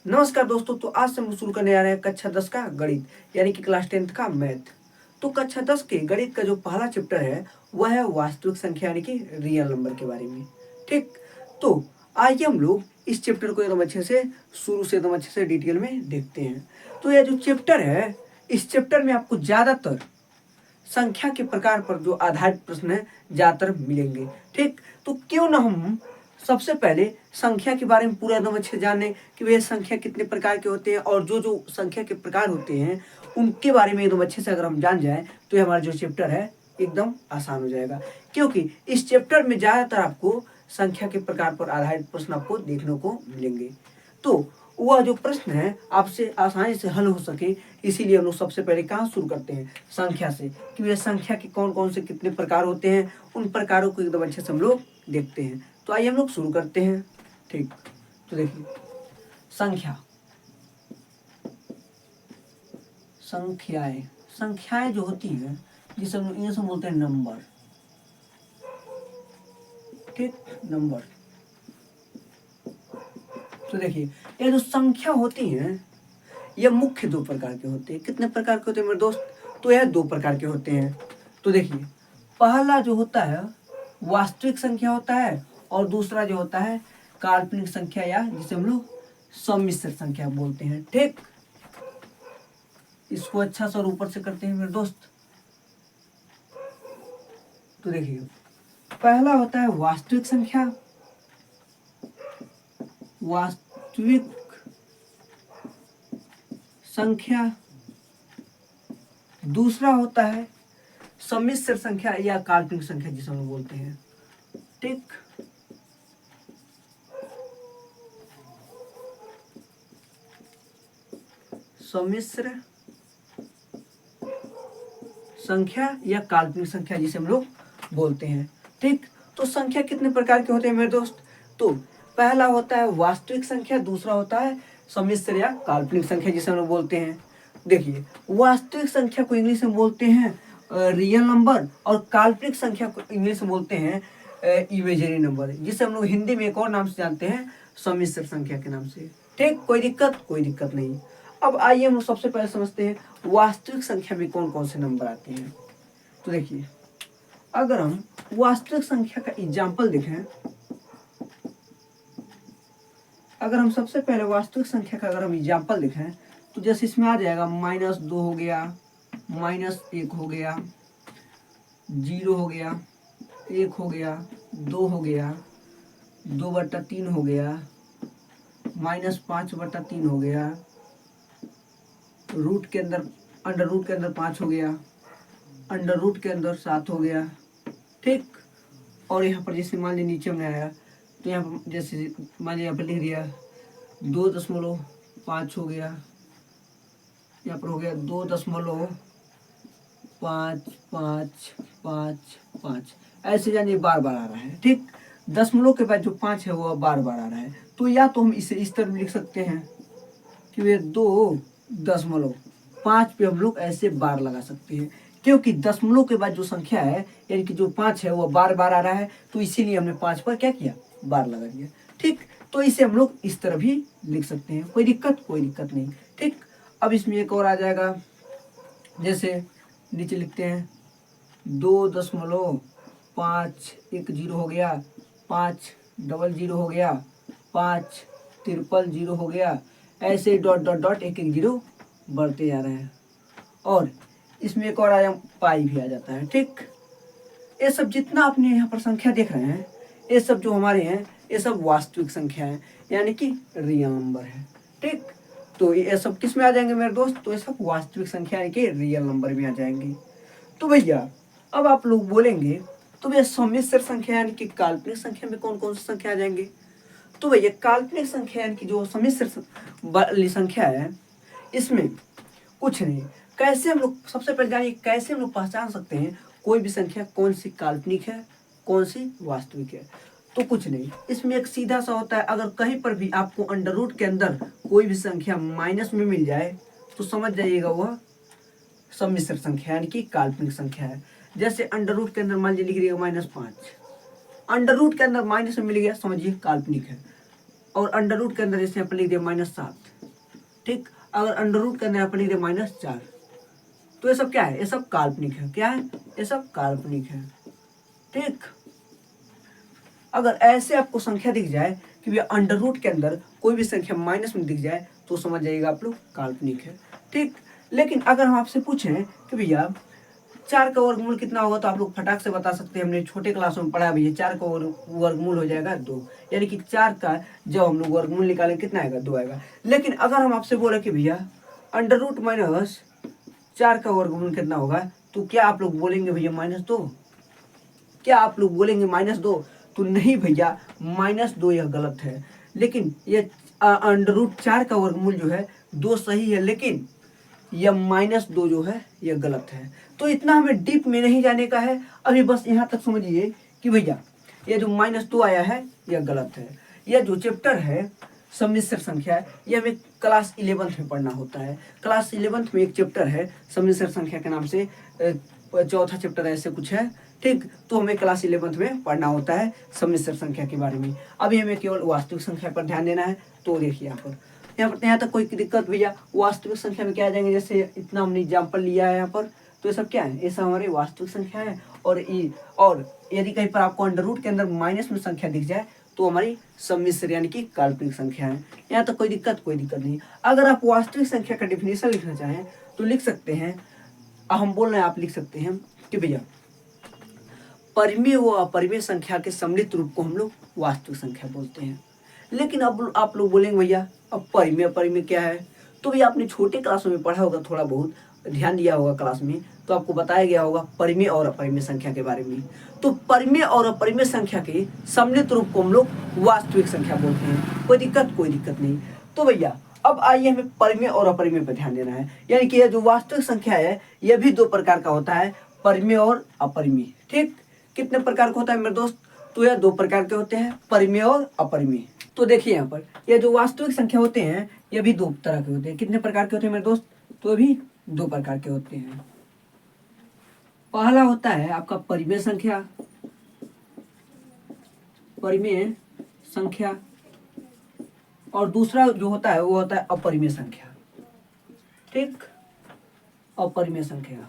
नमस्कार दोस्तों, तो आज से हम शुरू करने जा रहे हैं कक्षा 10 का गणित यानी कि क्लास 10th का मैथ। तो कक्षा 10 के गणित का जो पहला चैप्टर है वह है वास्तविक संख्या यानी कि रियल नंबर के बारे में। ठीक, तो आइए हम लोग इस चैप्टर को एकदम अच्छे से शुरू से एकदम अच्छे से डिटेल में देखते हैं। तो यह जो चैप्टर है, इस चैप्टर में आपको ज़्यादातर संख्या के प्रकार पर जो आधारित प्रश्न है ज़्यादातर मिलेंगे। ठीक, तो क्यों ना हम सबसे पहले संख्या के बारे में पूरा एकदम अच्छे से जाने कि वे संख्या कितने प्रकार के होते हैं और जो जो संख्या के प्रकार होते हैं उनके बारे में एकदम अच्छे से अगर हम जान जाएं तो ये हमारा जो चैप्टर है एकदम आसान हो जाएगा। क्योंकि इस चैप्टर में ज़्यादातर आपको संख्या के प्रकार पर आधारित प्रश्न आपको देखने को मिलेंगे। तो वह जो प्रश्न है आपसे आसानी से हल हो सके, इसीलिए हम लोग सबसे पहले कहाँ शुरू करते हैं, संख्या से, कि वे संख्या के कौन कौन से कितने प्रकार होते हैं, उन प्रकारों को एकदम अच्छे से हम लोग देखते हैं। तो आइए हम लोग शुरू करते हैं। ठीक, तो देखिए संख्याएं जो होती हैं जिसे हम लोग इंग्लिश में बोलते हैं नंबर। ठीक, नंबर। तो देखिए ये जो संख्या होती हैं यह मुख्य दो प्रकार के होते हैं। कितने प्रकार के होते हैं मेरे दोस्त? तो यह दो प्रकार के होते हैं। तो देखिए पहला जो होता है वास्तविक संख्या होता है और दूसरा जो होता है काल्पनिक संख्या या जिसे हम लोग सम्मिश्र संख्या बोलते हैं। ठीक, इसको अच्छा सा ऊपर से करते हैं मेरे दोस्त। तो देखिए पहला होता है वास्तविक संख्या, वास्तविक संख्या। दूसरा होता है सम्मिश्र संख्या या काल्पनिक संख्या जिसे हम बोलते हैं। ठीक, सम्मिश्र संख्या या काल्पनिक संख्या जिसे हम लोग बोलते हैं। ठीक, तो संख्या कितने प्रकार के होते हैं मेरे दोस्त? तो पहला होता है वास्तविक संख्या, दूसरा होता है सम्मिश्र या काल्पनिक संख्या जिसे हम लोग बोलते हैं। देखिए वास्तविक संख्या को इंग्लिश में बोलते हैं रियल नंबर और काल्पनिक संख्या को इंग्लिश में बोलते हैं इमेजिनरी नंबर, जिसे हम लोग हिंदी में एक और नाम से जानते हैं सम्मिश्र संख्या के नाम से। ठीक, कोई दिक्कत नहीं। अब आइए हम लोग सबसे पहले समझते हैं वास्तविक संख्या में कौन कौन से नंबर आते हैं। तो देखिए अगर हम वास्तविक संख्या का एग्जाम्पल देखें, अगर हम सबसे पहले वास्तविक संख्या का अगर हम एग्जाम्पल देखें तो जैसे इसमें आ जाएगा -2 हो गया, -1 हो गया, 0 हो गया, 1 हो गया, 2 हो गया, 2/3 हो गया, -5/3 हो गया, रूट के अंदर अंडर रूट के अंदर 5 हो गया, अंडर रूट के अंदर 7 हो गया। ठीक, और यहाँ पर जैसे मान लीजिए नीचे में आया तो यहाँ पर जैसे मान लीजिए यहाँ पर लिख दिया 2.5 हो गया, यहाँ पर हो गया 2.5555, ऐसे जानिए बार बार आ रहा है। ठीक, दशमलव के बाद जो 5 है वो बार बार आ रहा है। तो या तो हम इसे इस तरह लिख सकते हैं कि वे 2.5 पे हम लोग ऐसे बार लगा सकते हैं, क्योंकि दशमलव के बाद जो संख्या है यानी कि जो 5 है वो बार बार आ रहा है, तो इसीलिए हमने 5 पर क्या किया, बार लगा दिया। ठीक, तो इसे हम लोग इस तरह भी लिख सकते हैं, कोई दिक्कत नहीं। ठीक, अब इसमें एक और आ जाएगा, जैसे नीचे लिखते हैं 2.510 हो गया, 500 हो गया, 500 हो गया, ऐसे डॉट डॉट डॉट एक एक जीरो बढ़ते जा रहे हैं। और इसमें एक और आया पाई भी आ जाता है। ठीक, ये सब जितना आपने यहाँ पर संख्या देख रहे हैं ये सब जो हमारे हैं ये सब वास्तविक संख्या है यानी कि रियल नंबर है। ठीक, तो ये सब किस में आ जाएंगे मेरे दोस्त? तो ये सब वास्तविक संख्या यानी कि रियल नंबर में आ जाएंगे। तो भैया अब आप लोग बोलेंगे तो भैया सम्मिश्र संख्या यानी कि काल्पनिक संख्या में कौन कौन सी संख्या आ जाएंगे? तो भैया काल्पनिक संख्या यानी कि जो सम्मिश्र वाली संख्या है इसमें कुछ नहीं। कैसे हम लोग सबसे पहले जानिए कैसे हम लोग पहचान सकते हैं कोई भी संख्या कौन सी काल्पनिक है कौन सी वास्तविक है? तो कुछ नहीं, इसमें एक सीधा सा होता है, अगर कहीं पर भी आपको अंडर रूट के अंदर कोई भी संख्या माइनस में मिल जाए तो समझ जाइएगा वह सम्मिश्र संख्या यानी कि काल्पनिक संख्या है। जैसे अंडर रूट के अंदर मान लीजिए लिख दिएगा -5, अंडर रूट के अंदर माइनस में मिल गया, समझिए काल्पनिक है। और अंडर रूट के अंदर जैसे यहाँ पर लिख दिया -7, ठीक। अगर अंडर रूट करने अपन लिख रहे -4, तो ये सब क्या है, ये सब काल्पनिक है। क्या है, ये सब काल्पनिक है। ठीक। अगर ऐसे आपको संख्या दिख जाए कि भैया अंडर रूट के अंदर कोई भी संख्या माइनस में दिख जाए तो समझ जाइएगा आप लोग काल्पनिक है। ठीक। लेकिन अगर हम आपसे पूछें कि भैया 4 का वर्गमूल कितना होगा, तो आप लोग फटाक से बता सकते हैं, हमने छोटे क्लासों में पढ़ा है भैया 4 का वर्गमूल हो जाएगा 2, यानी कि 4 का जब हम लोग वर्गमूल निकालेंगे कितना आएगा, 2 आएगा। लेकिन अगर हम आपसे बोले कि भैया अंडर रूट माइनस 4 का वर्गमूल कितना होगा, तो क्या आप लोग बोलेंगे भैया -2? क्या आप लोग बोलेंगे -2? तो नहीं भैया, -2 यह गलत है। लेकिन ये अंडर रूट 4 का वर्गमूल जो है 2 सही है, लेकिन यह -2 जो है यह गलत है। तो इतना हमें डीप में नहीं जाने का है, अभी बस यहाँ तक समझिए कि भैया ये जो -2 आया है यह गलत है। यह जो चैप्टर है सम्मिश्र संख्या, यह हमें क्लास 11th में पढ़ना होता है। क्लास 11th में एक चैप्टर है सम्मिश्र संख्या के नाम से, चौथा चैप्टर ऐसे कुछ है। ठीक। तो हमें क्लास 11th में पढ़ना होता है सम्मिश्र संख्या के बारे में। अभी हमें केवल वास्तविक संख्या पर ध्यान देना है। तो देखिए यहाँ तक कोई दिक्कत भैया, वास्तविक संख्या में क्या आ जाएंगे, जैसे इतना हमने एग्जाम्पल लिया है यहाँ पर, तो ये सब क्या है, ये सब हमारे वास्तविक संख्या है। और यदि कहीं पर आपको अंडर रूट के अंदर माइनस में संख्या दिख जाए तो हमारी सम्मिश्र यानी कि काल्पनिक संख्या है। यहाँ तक कोई दिक्कत नहीं। अगर आप वास्तविक संख्या का डिफिनेशन लिखना चाहें तो लिख सकते हैं, हम बोल रहे हैं आप लिख सकते हैं कि भैया परिमेय व अपरिमेय संख्या के सम्मिलित रूप को हम लोग वास्तविक संख्या बोलते हैं। लेकिन अब आप लोग बोलेंगे भैया अब परिमेय अपरिमेय क्या है, तो भैया आपने छोटे क्लासों में पढ़ा होगा, थोड़ा बहुत ध्यान दिया होगा क्लास में, तो आपको बताया गया होगा परिमेय और अपरिमेय संख्या के बारे में। तो परिमेय और अपरिमेय संख्या के सम्मिलित रूप को हम लोग वास्तविक संख्या बोलते हैं। कोई दिक्कत नहीं। तो भैया अब आइए हमें परिमेय और अपरिमेय पर ध्यान देना है। यानी कि यह जो वास्तविक संख्या है यह भी 2 प्रकार का होता है, परिमेय और अपरिमेय। ठीक। कितने प्रकार का होता है मेरे दोस्त, तो यह 2 प्रकार के होते हैं, परिमेय और अपरिमेय। तो देखिए यहाँ पर यह जो वास्तविक संख्या होते हैं यह भी 2 तरह के होते हैं। कितने प्रकार के होते हैं मेरे दोस्त, तो भी 2 प्रकार के होते हैं। पहला होता है आपका परिमेय संख्या, और दूसरा जो होता है वो होता है अपरिमेय संख्या। ठीक। अपरिमेय संख्या।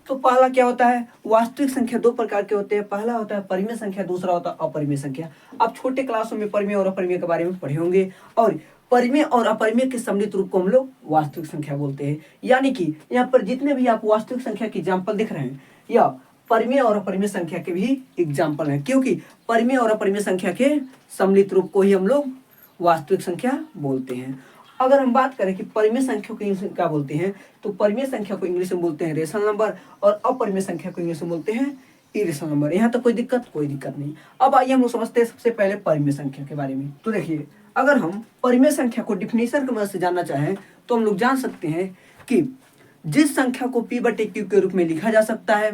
तो पहला क्या होता है, वास्तविक संख्या 2 प्रकार के होते हैं। पहला होता है परिमेय संख्या, दूसरा होता है अपरिमेय संख्या। आप छोटे क्लासों में परिमेय और अपरिमेय के बारे में पढ़े होंगे, और परिमेय और अपरिमेय के सम्मिलित रूप को हम लोग वास्तविक संख्या बोलते हैं। यानी कि यहाँ पर जितने भी आप वास्तविक संख्या के एग्जाम्पल दिख रहे हैं या परिमेय और अपरिमेय संख्या के भी एग्जाम्पल हैं, क्योंकि परिमेय और अपरिमेय संख्या के सम्मिलित रूप को ही हम लोग वास्तविक संख्या बोलते हैं। अगर हम बात करें कि परिमेय संख्या को इंग्लिश में क्या बोलते हैं, तो परिमेय संख्या को इंग्लिश में बोलते हैं रेशनल नंबर, और अपरिमेय संख्या को इंग्लिश में बोलते हैं इरेशनल नंबर। यहाँ तक कोई दिक्कत नहीं। अब आइए हम लोग समझते हैं सबसे पहले परिमेय संख्या के बारे में। तो देखिए अगर हम परिमेय संख्या को डिफिनेशन की मदद से जानना चाहें तो हम लोग जान सकते हैं कि जिस संख्या को p/q के रूप में लिखा जा सकता है,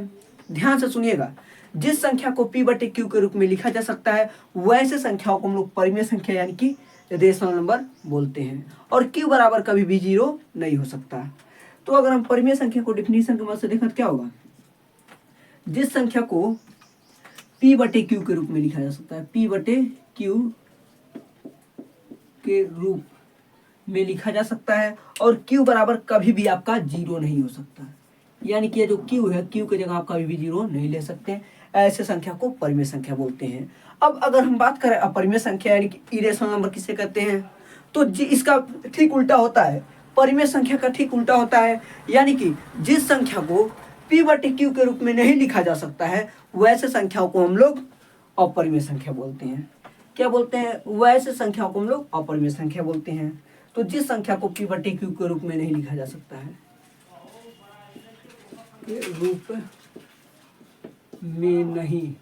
ध्यान से सुनिएगा, जिस संख्या को p/q के रूप में लिखा जा सकता है वैसे संख्याओं को हम लोग परिमेय संख्या यानी कि रेशनल नंबर बोलते हैं। और q बराबर कभी भी 0 नहीं हो सकता। तो अगर हम परिमेय संख्या को डिफिनेशन की मदद से देखें तो क्या होगा, जिस संख्या को p/q के रूप में लिखा जा सकता है, p/q के रूप में लिखा जा सकता है, और q बराबर कभी भी आपका 0 नहीं हो सकता। यानी कि ये जो q है, q की जगह आप कभी भी 0 नहीं ले सकते। ऐसे संख्या को परिमेय संख्या बोलते हैं। अब अगर हम बात करें अपरिमेय संख्या यानी कि इरेशनल नंबर किसे कहते हैं, तो इसका ठीक उल्टा होता है, परिमेय संख्या का ठीक उल्टा होता है। यानी कि जिस संख्या को p/q के रूप में नहीं लिखा जा सकता है वैसे संख्याओं को हम लोग अपरिमेय संख्या बोलते हैं। क्या बोलते हैं, वैसे संख्याओं को हम लोग अपरिमेय संख्या बोलते हैं। तो जिस संख्या को p/q के रूप में नहीं लिखा जा सकता है, के रूप में नहीं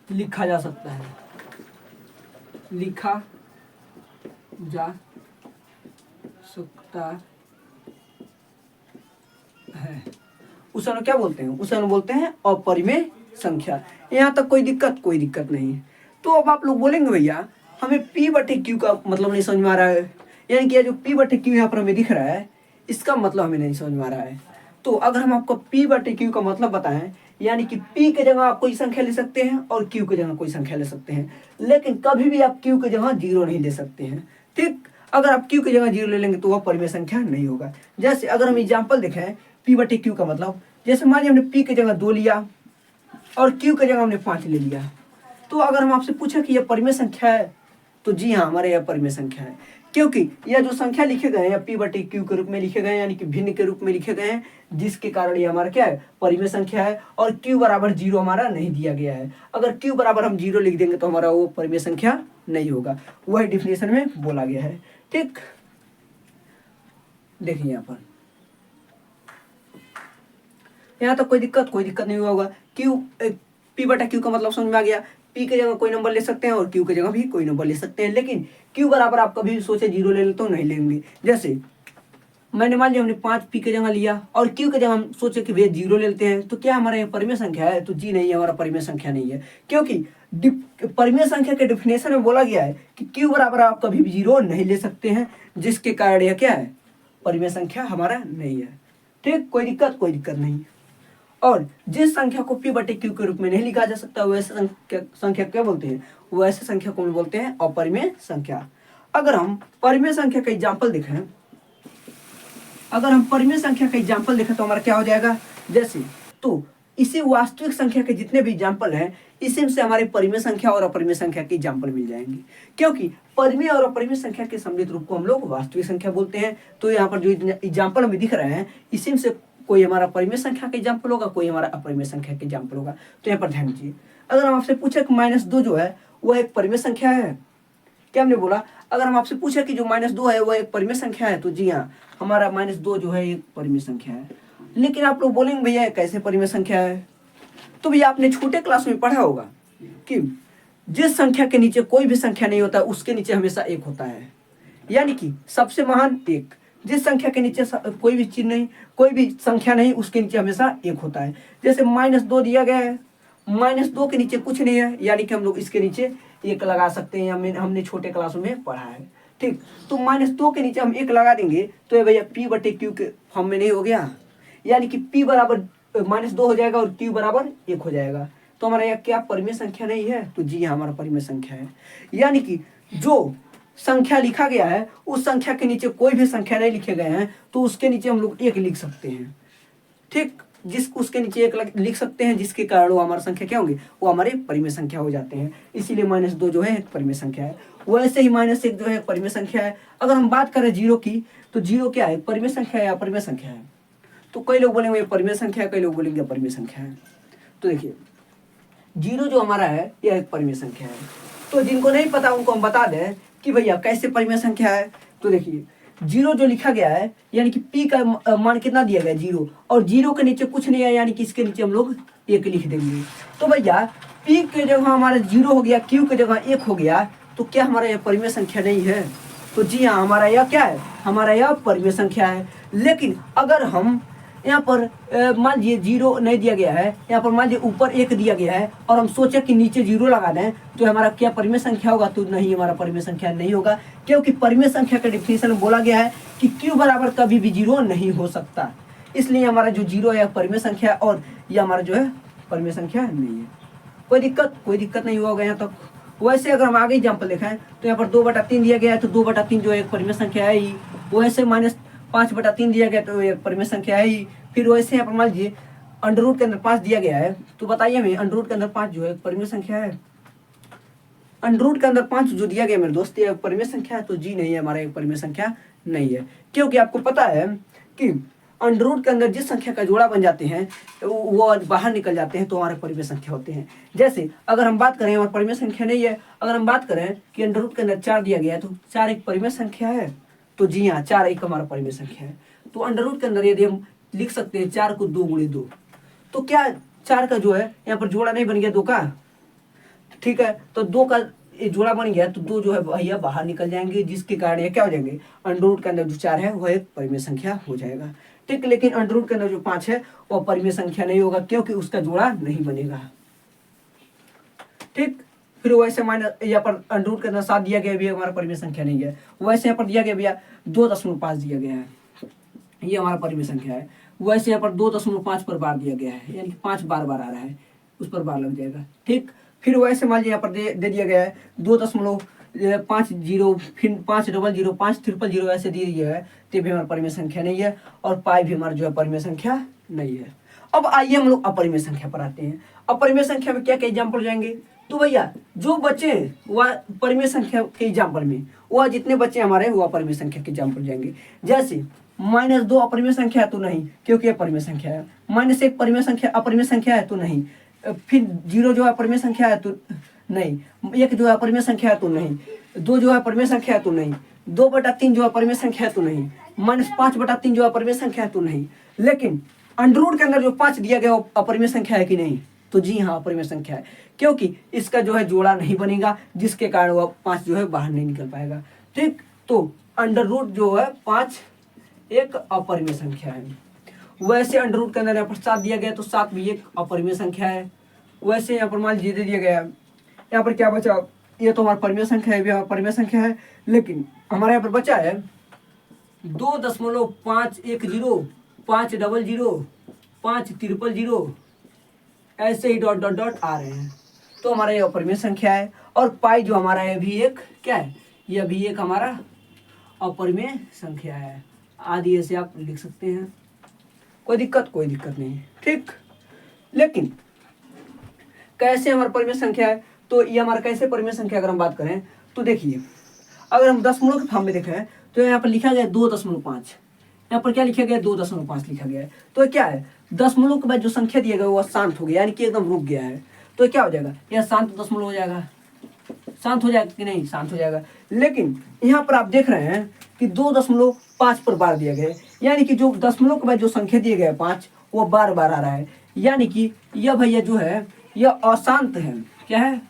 लिखा जा सकता है, उसे हम क्या बोलते हैं, उसे हम बोलते हैं अपरिमेय संख्या। यहाँ तक कोई दिक्कत नहीं है। तो अब आप लोग बोलेंगे भैया हमें p/q का मतलब नहीं समझ में आ रहा है, यानी कि जो p/q यहाँ पर हमें दिख रहा है इसका मतलब हमें नहीं समझ में आ रहा है। तो अगर हम आपको p/q का मतलब बताएं, यानी कि p के जगह आप कोई संख्या ले सकते हैं और q के जगह कोई संख्या ले सकते हैं, लेकिन कभी भी आप q के जगह 0 नहीं ले सकते हैं। ठीक, अगर आप q की जगह 0 ले लेंगे तो वह परिमेय संख्या नहीं होगा। जैसे अगर हम एग्जाम्पल देखें p/q का मतलब, जैसे मान लीजिए हमने p की जगह 2 लिया और q की जगह हमने 5 ले लिया, तो अगर हम आपसे पूछे कि यह परिमेय संख्या है तो जी हाँ, हमारे यह परिमेय संख्या है, क्योंकि यह जो संख्या लिखे गए हैं p/q के रूप में लिखे गए हैं, यानी कि भिन्न के रूप में लिखे गए हैं, जिसके कारण ये हमारा क्या है, परिमेय संख्या है। और q बराबर 0 हमारा नहीं दिया गया है। अगर q बराबर हम 0 लिख देंगे तो हमारा वो परिमेय संख्या नहीं होगा, वह डिफिनेशन में बोला गया है। ठीक, देखिए यहाँ तक कोई दिक्कत नहीं हुआ होगा। p/q का मतलब समझ में आ गया। p के जगह कोई नंबर ले सकते हैं और q के जगह भी कोई नंबर ले सकते हैं, लेकिन q बराबर आप कभी भी सोचे 0 ले तो नहीं लेंगे। जैसे मैंने मान लिया हमने 5 p के जगह लिया और q के जगह हम सोचे कि भैया 0 ले लेते हैं, तो क्या हमारा ये परिमेय संख्या है? तो जी नहीं, हमारा परिमेय संख्या नहीं है, क्योंकि परिमेय संख्या के डिफिनेशन में बोला गया है कि q बराबर आप कभी भी 0 नहीं ले सकते हैं, जिसके कारण यह क्या है, परिमेय संख्या हमारा नहीं है। ठीक, कोई दिक्कत नहीं। और जिस संख्या को p/q के रूप में नहीं लिखा जा सकता वैसे संख्या क्या बोलते हैं, वैसे संख्या को बोलते हैं अपरिमेय संख्या। अगर हम परिमेय संख्या का एग्जाम्पल देखें, तो हमारा क्या हो जाएगा, जैसे तो इसी वास्तविक संख्या के जितने भी एग्जाम्पल हैं, इसी से हमारे परिमेय संख्या और अपरिमेय संख्या के एग्जाम्पल मिल जाएंगे, क्योंकि परिमेय और अपरिमेय संख्या के सम्मिलित रूप को हम लोग वास्तविक संख्या बोलते हैं। तो यहाँ पर जो एग्जाम्पल हमें दिख रहे हैं, इसी से कोई हमारा परिमेय संख्या का एग्जाम्पल होगा, कोई हमारा अपरिमेय संख्या का एग्जाम्पल होगा। तो यहाँ पर ध्यान दीजिए, अगर हम आपसे पूछे कि -2 जो है वह एक परिमेय संख्या है, क्या हमने बोला, अगर हम आपसे पूछे कि जो -2 है वह एक परिमेय संख्या है, तो जी हाँ, हमारा -2 जो है एक परिमेय संख्या है। लेकिन आप लोग बोलेंगे भैया कैसे परिमेय संख्या है? तो भैया आपने छोटे क्लास में पढ़ा होगा कि जिस संख्या के नीचे कोई भी संख्या नहीं होता उसके नीचे हमेशा 1 होता है, यानी कि सबसे महान 1। जिस संख्या के नीचे कोई भी चीज नहीं, कोई भी संख्या नहीं, उसके नीचे हमेशा 1 होता है। जैसे -2 दिया गया है, -2 के नीचे कुछ नहीं है, यानी कि हम लोग इसके नीचे 1 लगा सकते हैं, हमने छोटे क्लासों में पढ़ा है। ठीक, तो -2 के नीचे हम 1 लगा देंगे तो ये भैया p/q के फॉर्म में नहीं हो गया, यानी कि p बराबर -2 हो जाएगा और q बराबर 1 हो जाएगा। तो हमारा यह क्या परिमेय संख्या नहीं है? तो जी हाँ, हमारा परिमेय संख्या है। यानी कि जो संख्या लिखा गया है उस संख्या के नीचे कोई भी संख्या नहीं लिखे गए हैं, तो उसके नीचे हम लोग 1 लिख सकते हैं। ठीक, उसके नीचे 1 लिख सकते हैं, जिसके कारण वो हमारा संख्या क्या होंगे, वो हमारे परिमेय संख्या हो जाते हैं। इसीलिए -2 जो है एक परिमेय संख्या है। वैसे ही -1 जो है परिमेय संख्या है। अगर हम बात करें 0 की, तो 0 क्या है, परिमेय संख्या है या अपरिमेय संख्या है? तो कई लोग बोलेंगे परिमेय संख्या है, कई लोग बोलेंगे अपरिमेय संख्या है। तो देखिए 0 जो हमारा है यह एक परिमेय संख्या है। तो जिनको नहीं पता उनको हम बता दें कि भैया कैसे परिमेय संख्या है। तो देखिए 0 जो लिखा गया है, यानी कि p का मान कितना दिया गया है, 0, और 0 के नीचे कुछ नहीं है, यानी कि इसके नीचे हम लोग 1 लिख देंगे। तो भैया p के जगह हमारा 0 हो गया, q के जगह 1 हो गया, तो क्या हमारा यह परिमेय संख्या नहीं है? तो जी हाँ, हमारा यह क्या है, हमारा यह परिमेय संख्या है। लेकिन अगर हम यहाँ पर मान लीजिए 0 नहीं दिया गया है, यहाँ पर मान लीजिए ऊपर 1 दिया गया है और हम सोचे कि नीचे 0 लगा दें, तो हमारा क्या परिमेय संख्या होगा? तो नहीं, हमारा परिमेय संख्या नहीं होगा, क्योंकि परिमेय संख्या का डिफिनेशन में बोला गया है कि q बराबर कभी भी 0 नहीं हो सकता। इसलिए हमारा जो 0 है परिमेय संख्या और यह हमारा जो है परिमेय संख्या नहीं है। कोई दिक्कत नहीं होगा यहाँ तक। वैसे अगर हम आगे एग्जाम्पल देखें तो यहाँ पर 2/3 दिया गया है, तो 2/3 जो एक परिमेय संख्या है ही। वैसे -5/3 दिया गया तो एक परिमेय संख्या है ही। फिर वैसे यहाँ पर मान लीजिए अंडर के अंदर 5 दिया गया है, तो बताइए हमें अंडर के अंदर 5 जो है परिमेय संख्या है? अंडर के अंदर 5 जो दिया गया मेरे दोस्त, ये परिमेय संख्या है? तो जी नहीं है, हमारा एक परिमेय संख्या नहीं है, क्योंकि आपको पता है कि अंडर के अंदर जिस संख्या का जोड़ा बन जाते हैं वो बाहर निकल जाते हैं, तो हमारे परिमेय संख्या होते हैं। जैसे अगर हम बात करें, हमारा परिमेय संख्या नहीं है, अगर हम बात करें कि अंडर के अंदर 4 दिया गया है, तो 4 एक परिमेय संख्या है? तो जी हाँ, 4 एक हमारा परिमेय संख्या है। तो अंडर के अंदर यदि हम लिख सकते हैं 4 को 2 × 2, तो क्या 4 का जो है यहाँ पर जोड़ा नहीं बन गया 2 का? ठीक है, तो 2 का जोड़ा बन गया, तो 2 जो है भैया बाहर निकल जाएंगे, जिसके कारण ये क्या हो जाएंगे, अंडर के अंदर जो 4 है वह एक परिमेय संख्या हो जाएगा। ठीक, लेकिन अंडर के अंदर जो 5 है वह परिमेय संख्या नहीं होगा, क्योंकि उसका जोड़ा नहीं बनेगा। ठीक, फिर वैसे यहाँ पर अंडर के अंदर 7 दिया गया भी हमारा परिमेय संख्या नहीं है। वैसे यहाँ पर दिया गया भैया 2.5 दिया गया है, ये हमारा परिमेय संख्या है। वैसे यहाँ पर 2.5 पर बार दिया गया है, यानी कि 5 बार बार आ रहा है, उस पर बार लग जाएगा। ठीक, फिर वैसे मान लीजिए यहाँ पर दे दिया गया है 2.50, फिर 500, 500 ऐसे दे दिया है, तो भी हमारा परिमेय संख्या नहीं है, और पाई भी हमारा जो है परिमेय संख्या नहीं है। अब आइए हम लोग अपरिमेय संख्या पर आते हैं। अपरिमेय संख्या में क्या क्या एग्जाम्पल जाएंगे, तो भैया जो बच्चे वह परिमेय संख्या के एग्जाम्पल में, वह जितने बच्चे हमारे वो अपरिमेय संख्या के एग्जाम्पल जाएंगे। जैसे -2 अपरिमेय संख्या है तो नहीं, क्योंकि अपरिमेय संख्या है। -1 परिमेय संख्या अपरिमेय संख्या है तो नहीं। फिर 0 जो है अपरिमेय संख्या है तो नहीं। 1 जो है अपरिमेय संख्या है तो नहीं। 2 जो है अपरिमेय संख्या है तो नहीं। 2/3 जो है अपरिमेय संख्या है तो नहीं। -5/3 जो है अपरिमेय संख्या है तो नहीं। लेकिन अंडर के अंदर जो 5 दिया गया वो अपरिमेय संख्या है कि नहीं, तो जी हाँ अपरिमेय संख्या है, क्योंकि इसका जो है जोड़ा नहीं बनेगा, जिसके कारण वह 5 जो है बाहर नहीं निकल पाएगा। ठीक, तो अंडर जो है 5 एक अपरिमेय संख्या है। वैसे अंडर रूट के अंदर यहाँ पर 7 दिया गया तो 7 भी एक अपरिमेय संख्या है। वैसे यहाँ पर मान लीजिए दे दिया गया, यहाँ पर क्या बचा, ये तो हमारा परिमेय संख्या है, भी हमारा परिमेय संख्या है, लेकिन हमारे यहाँ पर बचा है 2.510, 500, 500, ऐसे ही डॉट डॉट डॉट आ रहे हैं, तो हमारा ये अपरिमेय संख्या है। और पाई जो हमारा है भी एक क्या है, यह भी एक हमारा अपरिमेय संख्या है। आदि ऐसे आप लिख सकते हैं, कोई दिक्कत नहीं। ठीक, लेकिन कैसे हमारा परिमेय संख्या है, तो ये हमारा कैसे परिमेय संख्या अगर हम बात करें तो देखिए, अगर हम दशमलव के फॉर्म में देखें तो यहाँ पर लिखा गया 2.5, यहाँ पर क्या लिखा गया 2.5 लिखा गया है। तो क्या है, दशमलव के बाद जो संख्या दिया गया वो शांत हो गया, यानी कि एकदम रुक गया है, तो क्या हो जाएगा, यह शांत दशमलव हो जाएगा। शांत हो जाएगा कि नहीं, शांत हो जाएगा। लेकिन यहाँ पर आप देख रहे हैं कि 2.5 पर बार दिया गया है, यानी कि जो दशमलव के बाद जो संख्या दिया गया है 5 वो बार बार आ रहा है, यानी कि यह भैया जो है यह अशांत है। क्या है,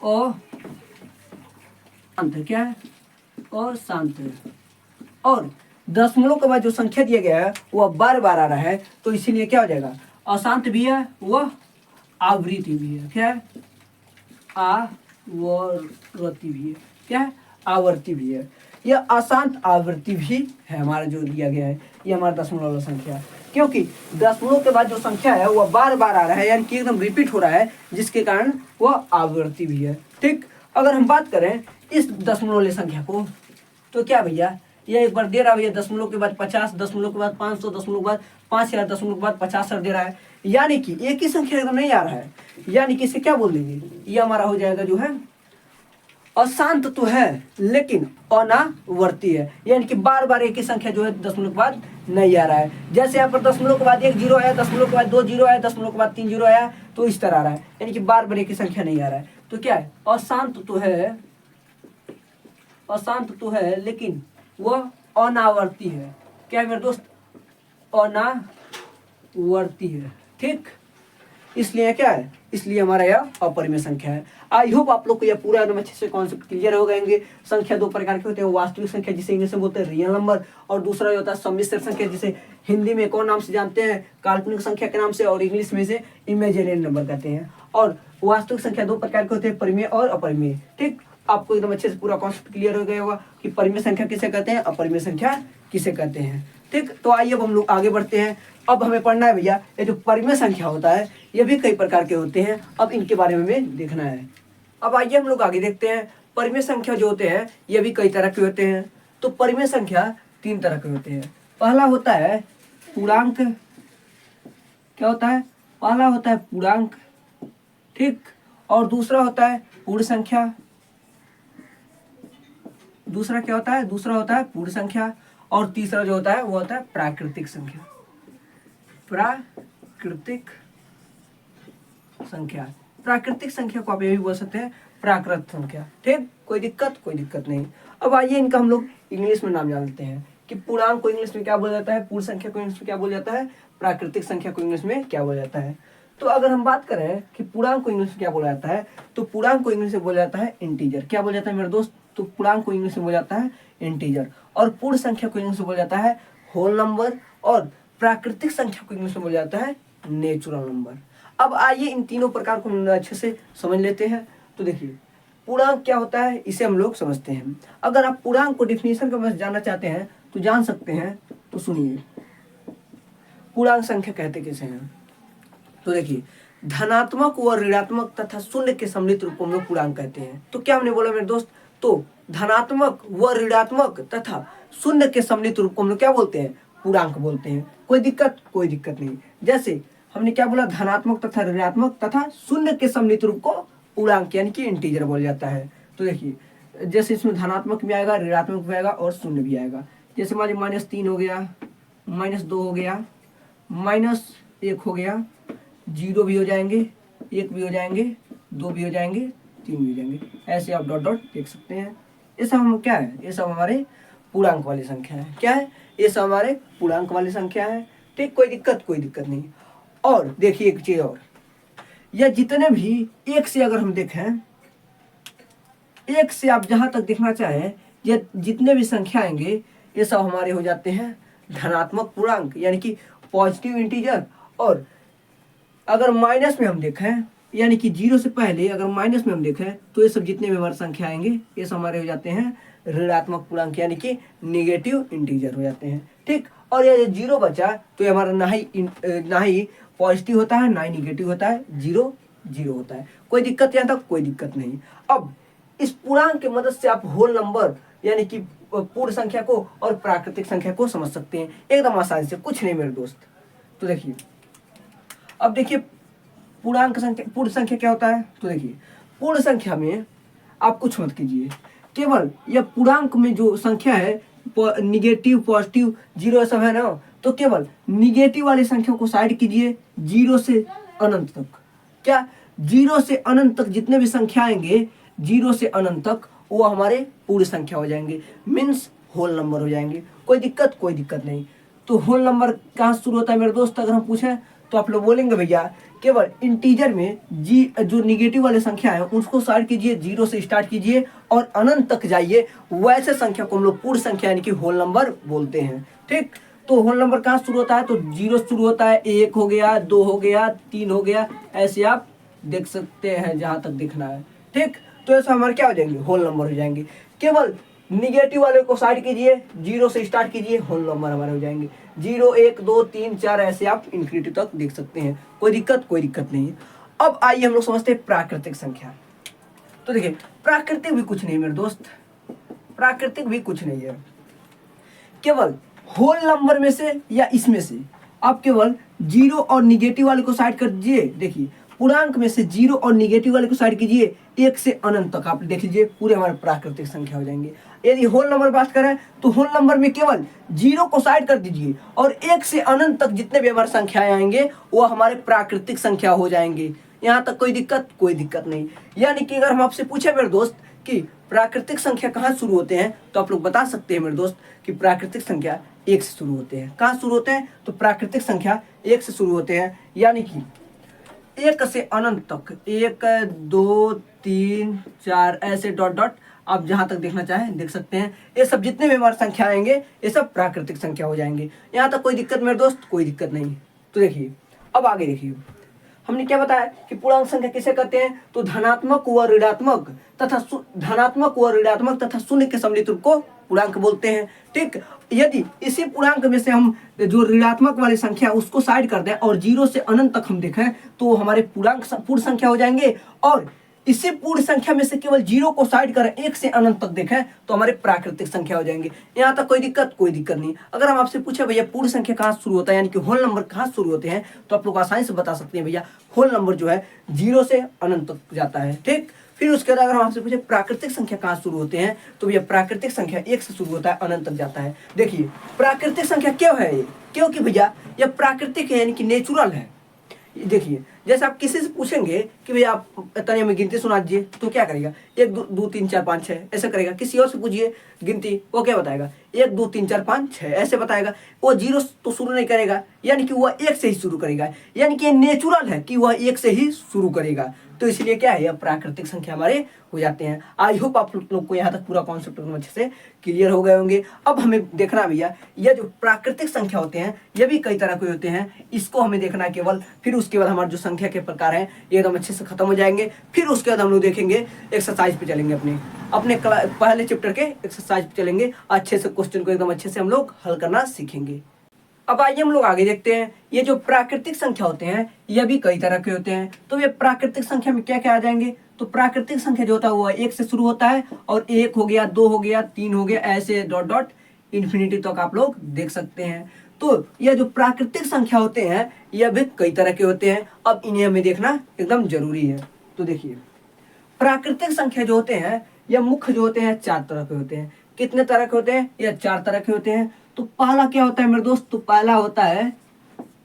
अशांत है, क्या है, अशांत है। और दशमलव के बाद जो संख्या दिया गया है वह बार बार आ रहा है, तो इसीलिए क्या हो जाएगा, अशांत भी है, वह आवृत्ति भी है। क्या है, आवर्ती भी है। क्या है, आवर्ती भी है। यह अशांत आवृत्ति भी है हमारा जो दिया गया है, ये हमारा दशमलव वाला संख्या, क्योंकि दशमलव के बाद जो संख्या है वह बार बार आ रहा है, यानी कि एकदम रिपीट हो रहा है, जिसके कारण वह आवृत्ति भी है। ठीक, अगर हम बात करें इस दशमलव वाली संख्या को, तो क्या भैया, यह एक बार दे रहा है भैया दशमलव के बाद 50, दशमलव के बाद 500, दशमलव के बाद 5000, दशमलव के बाद 50,000 दे रहा है, यानी कि एक ही संख्या एकदम नहीं आ रहा है, यानी कि इसे क्या बोल देंगे, ये हमारा हो जाएगा जो है अशांत तो है लेकिन अनावर्ती है, यानी कि बार बार एक ही संख्या जो है दशमलव के बाद नहीं आ रहा है। जैसे यहाँ पर दशमलव के बाद 1 0 आया, दशमलव के बाद 2 0 आया, दशमलव के बाद 3 0 आया, तो इस तरह आ रहा है, यानी कि बार बार एक ही संख्या नहीं आ रहा है। तो क्या है, अशांत तो है लेकिन वह अनावर्ती है। क्या है मेरे दोस्त, अनावर्ती है। ठीक, इसलिए क्या है, इसलिए हमारा यह अपरिमेय संख्या है। आई होप आप लोग को यह पूरा एकदम अच्छे से कॉन्सेप्ट क्लियर हो गएंगे। संख्या दो प्रकार के होते हैं, वास्तविक संख्या जिसे इंग्लिश में बोलते हैं रियल नंबर, और दूसरा जो होता है सम्मिश्र संख्या जिसे हिंदी में कौन नाम से जानते हैं, काल्पनिक संख्या के नाम से, और इंग्लिश में से इमेजिनरी नंबर कहते हैं। और वास्तविक संख्या दो प्रकार के होते हैं, परिमेय और अपरिमेय। ठीक, आपको एकदम अच्छे से पूरा कॉन्सेप्ट क्लियर हो गया होगा कि परिमेय संख्या किसे कहते हैं, अपरिमेय संख्या किसे कहते हैं। ठीक, तो आइए अब हम लोग आगे बढ़ते हैं। अब हमें पढ़ना है भैया, ये जो परिमेय संख्या होता है ये भी कई प्रकार के होते हैं, अब इनके बारे में हमें देखना है। अब आइए हम लोग आगे देखते हैं। परिमेय संख्या जो होते हैं ये भी कई तरह के होते हैं। तो परिमेय संख्या 3 तरह के होते हैं। पहला होता है पूर्णांक। क्या होता है, पहला होता है पूर्णांक। ठीक, और दूसरा होता है पूर्ण संख्या। दूसरा क्या होता है, दूसरा होता है पूर्ण संख्या, और तीसरा जो होता है वो होता है प्राकृतिक संख्या। प्राकृतिक संख्या, प्राकृतिक संख्या को आप ये भी बोल सकते हैं प्राकृत संख्या। ठीक, कोई दिक्कत नहीं। अब आइए इनका हम लोग इंग्लिश में नाम जान लेते हैं कि पूर्णांक को इंग्लिश में क्या बोला जाता है, पूर्ण संख्या को इंग्लिश में क्या बोला जाता है, प्राकृतिक संख्या को इंग्लिश में क्या बोला जाता है। तो अगर हम बात करें कि पूर्णांक को इंग्लिश में क्या बोला जाता है, तो पूर्णांक को इंग्लिश में बोला जाता है इंटीजर। क्या बोला जाता है मेरे दोस्त, तो पूर्णांक को इंग्लिश में बोला जाता है इंटीजर, और पूर्ण संख्या को इंग्लिश में बोला जाता है होल नंबर, और प्राकृतिक संख्या को इंग्लिश में बोला जाता है नेचुरल नंबर। अब आइए इन तीनों प्रकार को अच्छे से समझ लेते हैं। तो देखिए पूर्णांक क्या होता है इसे हम लोग समझते हैं। अगर आप पूर्णांक को डिफिनीशन के बस जानना चाहते हैं तो जान सकते हैं, तो सुनिए। पूर्णांक संख्या कहते किसे हैं? तो देखिए, धनात्मक व ऋणात्मक तथा शून्य के सम्मिलित रूप को हम लोग पूर्णांक कहते हैं। तो क्या हमने बोला मेरे दोस्त? तो धनात्मक व ऋणात्मक तथा शून्य के सम्मिलित रूप को हम लोग क्या बोलते हैं? पूर्णांक बोलते हैं। कोई दिक्कत? कोई दिक्कत नहीं। जैसे हमने क्या बोला? धनात्मक तथा ऋणात्मक तथा शून्य के सम्मिलित रूप को पूर्णांक यानी कि इंटीजर बोला जाता है। तो देखिए, जैसे इसमें धनात्मक भी आएगा, ऋणात्मक भी आएगा और शून्य भी आएगा। जैसे मान लीजिए -3 हो गया, -2 हो गया, -1 हो गया, 0 भी हो जाएंगे, 1 भी हो जाएंगे, 2 भी हो जाएंगे, 3 भी हो जाएंगे। ऐसे आप डॉट डॉट देख सकते हैं। ये सब हम क्या है? ये सब हमारे पूर्णांक वाली संख्या है। क्या है? ये सब हमारे पूर्णांक वाली संख्या है। ठीक, कोई दिक्कत? कोई दिक्कत नहीं। और देखिए एक चीज और, या जितने भी एक से अगर हम देखें, एक से आप जहां तक देखना चाहें, ये जितने भी संख्या आएंगे ये सब हमारे हो जाते हैं धनात्मक पूर्णांक यानी कि पॉजिटिव इंटीजर। और अगर माइनस में हम देखें यानी कि 0 से पहले अगर माइनस में हम देखें तो ये सब जितने भी हमारे संख्या आएंगे ये सब हमारे हो जाते हैं ऋणात्मक पूर्णांक यानी कि नेगेटिव इंटीजर हो जाते हैं। ठीक, और ये 0 बचा तो ये हमारा ना ही पॉजिटिव होता है ना ही निगेटिव होता है, 0 0 होता है। कोई दिक्कत यहाँ तक? कोई दिक्कत नहीं। अब इस पूर्णांक की मदद से आप होल नंबर यानी कि पूर्ण संख्या को और प्राकृतिक संख्या को समझ सकते हैं एकदम आसानी से, कुछ नहीं मेरे दोस्त। तो देखिए, अब देखिए पूर्णांक संख्या, पूर्ण संख्या क्या होता है? तो देखिए, पूर्ण संख्या में आप कुछ मत कीजिए, केवल यह पूर्णांक में जो संख्या है निगेटिव, पॉजिटिव, 0 सब है ना, तो केवल निगेटिव वाली संख्या को साइड कीजिए 0 से अनंत तक। क्या? 0 से अनंत तक जितने भी संख्या आएंगे 0 से अनंत तक वो हमारे पूर्ण संख्या हो जाएंगे, मीन्स होल नंबर हो जाएंगे। कोई दिक्कत? कोई दिक्कत नहीं। तो होल नंबर कहाँ शुरू होता है मेरे दोस्त? अगर हम पूछें तो आप लोग बोलेंगे भैया केवल इंटीजर में जो निगेटिव वाले संख्या है उसको साइड कीजिए, 0 से स्टार्ट कीजिए और अनंत तक जाइए, वैसे संख्या को हम लोग पूर्ण संख्या यानी कि होल नंबर बोलते हैं। ठीक, तो होल नंबर कहाँ शुरू होता है? तो 0 शुरू होता है, 1 हो गया, 2 हो गया, 3 हो गया, ऐसे आप देख सकते हैं जहां तक दिखना है। ठीक, तो ऐसा हमारे क्या हो जाएंगे? होल नंबर हो जाएंगे। केवल निगेटिव वाले को साइड कीजिए, 0 से स्टार्ट कीजिए, होल नंबर हमारे हो जाएंगे। 0 1 2 3 4 ऐसे आप इन्फिनिटी तक देख सकते हैं। कोई दिक्कत? कोई दिक्कत नहीं। अब आइए हम लोग समझते हैं प्राकृतिक संख्या। तो देखिए, प्राकृतिक भी कुछ नहीं मेरे दोस्त, प्राकृतिक भी कुछ नहीं है। केवल होल नंबर में से या इसमें से आप केवल 0 और निगेटिव वाले को साइड कर दीजिए। देखिए, पूर्णांक में से 0 और निगेटिव वाले को साइड कीजिए, 1 से अनंत तक आप देख लीजिए, पूरे हमारे प्राकृतिक संख्या हो जाएंगे। यदि होल नंबर बात करें तो होल नंबर में केवल 0 को साइड कर दीजिए और 1 से अनंत तक जितने भी हमारे संख्याएं आएंगे वो हमारे प्राकृतिक संख्या हो जाएंगे। यहाँ तक कोई दिक्कत? कोई दिक्कत नहीं। यानी कि अगर हम आपसे पूछे मेरे दोस्त कि प्राकृतिक संख्या कहाँ शुरू होते हैं, तो आप लोग बता सकते हैं मेरे दोस्त कि प्राकृतिक संख्या 1 से शुरू होते हैं। कहाँ शुरू होते हैं? तो प्राकृतिक संख्या 1 से शुरू होते हैं, यानी कि 1 से अनंत तक, 1 2 3 4 ऐसे डॉट डॉट आप जहां तक देखना चाहें देख सकते हैं। ये सब जितने भी हमारे संख्या आएंगे ये सब प्राकृतिक संख्या हो जाएंगे। यहाँ तक कोई दिक्कत मेरे दोस्त? कोई दिक्कत नहीं। तो देखिए, अब आगे देखिए, हमने क्या बताया कि पूर्णांक संख्या किसे कहते हैं? तो धनात्मक व ऋणात्मक तथा शून्य के सम्मिलित रूप को पूर्णांक बोलते हैं। ठीक, यदि इसी पूर्णांक में से हम जो ऋणात्मक वाली संख्या उसको साइड कर दें और 0 से अनंत तक हम देखें तो हमारे पूर्ण संख्या हो जाएंगे, और इसी पूर्ण संख्या में से केवल 0 को साइड करें, 1 से अनंत तक देखें तो हमारे प्राकृतिक संख्या हो जाएंगे। यहाँ तक कोई दिक्कत? कोई दिक्कत नहीं। अगर हम आपसे पूछे भैया पूर्ण संख्या कहाँ शुरू होता है यानी कि होल नंबर कहाँ शुरू होते हैं, तो आप लोग आसानी से बता सकते हैं भैया होल नंबर जो है 0 से अनंत तक जाता है। ठीक, फिर उसके बाद अगर हम आपसे पूछे प्राकृतिक संख्या कहाँ शुरू होते हैं, तो भैया प्राकृतिक संख्या 1 से शुरू होता है, अनंत तक जाता है। देखिए, प्राकृतिक संख्या क्यों है ये? क्योंकि भैया यह प्राकृतिक है यानी कि नेचुरल है। देखिए, जैसे आप किसी से पूछेंगे कि भैया आप तनिया में गिनती सुना दीजिए, तो क्या करेगा? 1 2 3 4 5 6 ऐसा करेगा। किसी और से पूछिए गिनती, वो क्या बताएगा? 1 2 3 4 5 6 ऐसे बताएगा। वो 0 तो शुरू नहीं करेगा, यानी कि वह 1 से ही शुरू करेगा। यानी कि नेचुरल है कि वह 1 से ही शुरू करेगा। तो इसलिए क्या है, यह प्राकृतिक संख्या हमारे हो जाते हैं। आई होप आप लोग को यहाँ तक पूरा कॉन्सेप्ट एकदम अच्छे से क्लियर हो गए होंगे। अब हमें देखना भैया यह जो प्राकृतिक संख्या होते हैं ये भी कई तरह के होते हैं, इसको हमें देखना है केवल। फिर उसके बाद हमारे जो संख्या के प्रकार हैं ये एकदम अच्छे से खत्म हो जाएंगे। फिर उसके बाद हम लोग देखेंगे एक्सरसाइज पे चलेंगे, अपने पहले चैप्टर के एक्सरसाइज पे चलेंगे। अच्छे से क्वेश्चन को एकदम अच्छे से हम लोग हल करना सीखेंगे। अब आइए हम लोग आगे देखते हैं। ये जो प्राकृतिक संख्या होते हैं ये भी कई तरह के होते हैं। तो ये प्राकृतिक संख्या में क्या क्या आ जाएंगे, तो प्राकृतिक संख्या जो होता है वो 1 से शुरू होता है और 1 हो गया, 2 हो गया, 3 हो गया, ऐसे डॉट डॉट इन्फिनिटी तक आप लोग देख सकते हैं। तो यह जो प्राकृतिक संख्या होते हैं यह भी कई तरह के होते हैं। अब इन्हें हमें देखना एकदम जरूरी है। तो देखिए प्राकृतिक संख्या जो होते हैं यह मुख्य जो होते हैं 4 तरह के होते हैं। कितने तरह के होते हैं, यह 4 तरह के होते हैं। तो पहला क्या होता है मेरे दोस्त, तो पहला होता है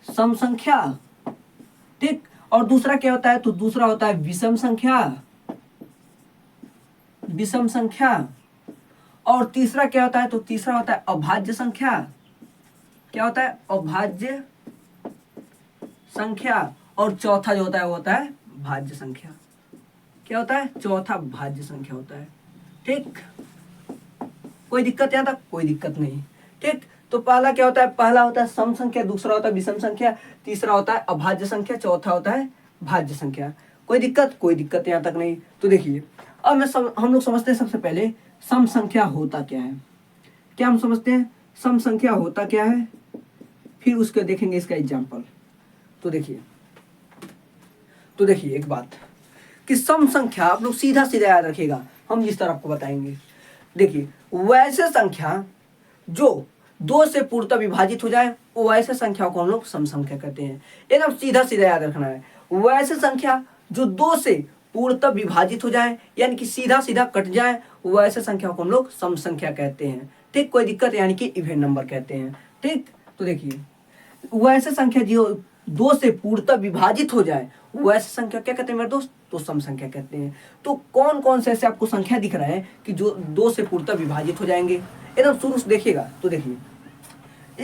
सम संख्या, ठीक। और दूसरा क्या होता है, तो दूसरा होता है विषम संख्या, विषम संख्या। और तीसरा क्या होता है, तो तीसरा होता है अभाज्य संख्या। क्या होता है, अभाज्य संख्या। और चौथा जो होता है वो होता है भाज्य संख्या। क्या होता है, चौथा भाज्य संख्या होता है, ठीक। कोई दिक्कत यहां तक, कोई दिक्कत नहीं, ठीक। तो पहला क्या होता है, पहला होता है सम संख्या, दूसरा होता है विषम संख्या, तीसरा होता है अभाज्य संख्या, चौथा होता है भाज्य संख्या। कोई दिक्कत, कोई दिक्कत यहां तक नहीं। तो देखिए अब हम लोग समझते हैं सबसे पहले सम संख्या होता क्या है। क्या हम समझते हैं सम संख्या होता क्या है, फिर उसके देखेंगे इसका एग्जाम्पल। तो देखिए एक बात कि सम संख्या आप लोग सीधा सीधा याद रखिएगा, हम जिस तरह आपको बताएंगे। देखिए वैसे संख्या जो 2 से पूर्णतः विभाजित हो जाए वो वैसे संख्या को हम लोग सम संख्या कहते हैं। एकदम सीधा सीधा याद रखना है। वैसे संख्या जो 2 से पूर्णतः विभाजित हो जाए यानी कि सीधा सीधा कट जाए वैसे संख्या को हम लोग सम संख्या कहते हैं, ठीक। कोई दिक्कत यानी कि इवन नंबर कहते हैं, ठीक। तो देखिए वैसे संख्या जो 2 से पूर्णतः विभाजित हो जाए वैसे संख्या क्या कहते हैं मेरे दोस्त, तो सम संख्या कहते हैं। तो कौन कौन से ऐसे आपको संख्या दिख रहा है कि जो 2 से पूर्णतः विभाजित हो जाएंगे, एकदम शुरू से देखिएगा। तो देखिए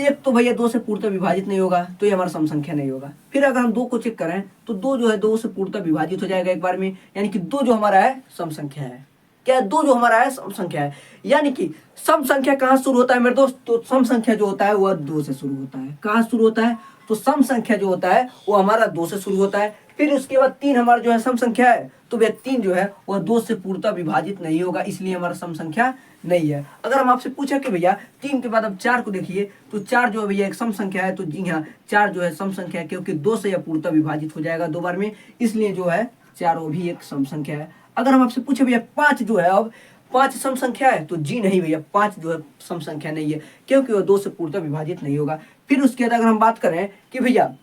एक तो भैया 2 से पूर्णतः विभाजित नहीं होगा तो ये हमारा सम संख्या नहीं होगा। फिर अगर हम 2 को चेक करें तो 2 जो है 2 से पूर्णतः विभाजित हो जाएगा एक बार में, यानी कि 2 जो हमारा है सम संख्या है। क्या है, 2 जो हमारा है सम संख्या है। यानी कि सम संख्या कहाँ शुरू होता है मेरे दोस्त, तो सम संख्या जो होता है वह 2 से शुरू होता है। कहाँ शुरू होता है, तो सम संख्या जो होता है वो हमारा 2 से शुरू होता है। फिर उसके बाद 3 हमारा जो है सम संख्या है, तो वह 3 जो है वह 2 से पूर्णतः विभाजित नहीं होगा, इसलिए हमारा सम संख्या नहीं है। अगर हम आपसे पूछे कि भैया 3 के बाद अब 4 को देखिए, तो 4 जो है भैया एक सम संख्या है, तो जी हाँ 4 जो है सम संख्या है, क्योंकि 2 से यह पूर्णतः विभाजित हो जाएगा 2 बार में, इसलिए जो है 4 वो भी एक सम संख्या है। अगर हम आपसे पूछे भैया 5 जो है अब 5 सम संख्या है, तो जी नहीं भैया 5 जो है सम संख्या नहीं है, क्योंकि वह 2 से पूर्णतः विभाजित नहीं होगा। फिर उसके बाद अगर हम बात करें कि भैया